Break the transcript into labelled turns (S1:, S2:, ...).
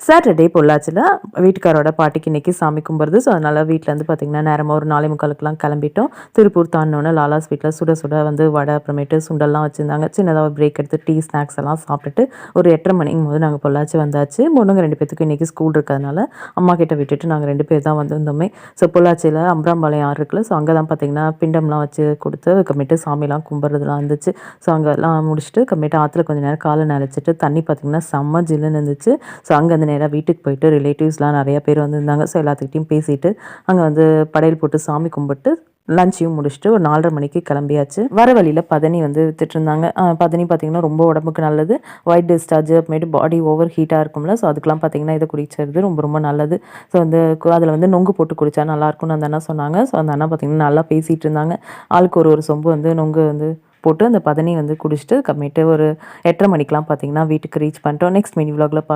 S1: Saturday பொள்ளாச்சியில் வீட்டுக்காரோட பாட்டிக்கு இன்றைக்கி சாமி கும்பிட்றது. ஸோ அதனால் வீட்டிலேருந்து பார்த்திங்கன்னா நேரமாக ஒரு 4:45க்குலாம் கிளம்பிட்டோம். திருப்பூர் தாண்டினோன்னே லாலா ஸ்வீட்டில் சுட சுட வந்து வடை, அப்புறமேட்டு சுண்டல்லாம் வச்சுருந்தாங்க. சின்னதாக ஒரு பிரேக் எடுத்து டீ ஸ்நாக்ஸ் எல்லாம் சாப்பிட்டுட்டு ஒரு 8:30 மணிங்கும் போது நாங்கள் பொள்ளாச்சி வந்தாச்சு. பொண்ணுங்க 2 பேத்துக்கும் இன்றைக்கி ஸ்கூல் இருக்கிறதுனால அம்மா கிட்ட விட்டுட்டு நாங்கள் 2 பேர் தான் வந்திருந்தோமே. ஸோ பொள்ளாச்சியில் அம்ராம்பாளையம் ஆறு இருக்குல்ல, ஸோ அங்கே தான் பார்த்திங்கன்னா பிண்டம்லாம் வச்சு கொடுத்து அதுக்கப்புறமேட்டு சாமிலாம் கும்பிட்றதுலாம் இருந்துச்சு. ஸோ அங்கெல்லாம் முடிச்சுட்டு அப்புறமேட்டு ஆற்றுல கொஞ்சம் நேரம் காலை நனைச்சிட்டு தண்ணி பார்த்திங்கன்னா செம்ம ஜில்லுன்னு இருந்துச்சு. ஸோ அங்கேருந்து நேராக வீட்டுக்கு போயிட்டு ரிலேட்டிவ்ஸ்லாம் நிறைய பேர் வந்திருந்தாங்க. ஸோ எல்லாத்துக்கிட்டையும் பேசிட்டு அங்கே வந்து படையல் போட்டு சாமி கும்பிட்டு லஞ்சையும் முடிச்சுட்டு ஒரு 4:30 மணிக்கு கிளம்பியாச்சு. வர வழியில் பதனி வந்து வித்துட்ருந்தாங்க. பதனி பார்த்திங்கன்னா ரொம்ப உடம்புக்கு நல்லது. ஒயிட் டிஸ்சார்ஜ் அப்புறமேட்டு பாடி ஓவர் ஹீட்டாக இருக்கும்ல, ஸோ அதுக்கெலாம் பார்த்திங்கன்னா இதை குடிக்கிறது ரொம்ப ரொம்ப நல்லது. ஸோ வந்து அதில் வந்து நொங்கு போட்டு குடித்தா நல்லாயிருக்கும்னு அந்த அண்ணா சொன்னாங்க. ஸோ அந்த அண்ணா பார்த்திங்கன்னா நல்லா பேசிகிட்டு இருந்தாங்க. ஆளுக்கு ஒரு சொம்பு வந்து நொங்கு வந்து போட்டு அந்த பதனி வந்து குடிச்சிட்டு அப்புறமேட்டு ஒரு 8:30 மணிக்கெலாம் பார்த்திங்கன்னா வீட்டுக்கு ரீச் பண்ணிட்டோம். Next mini விலாகில்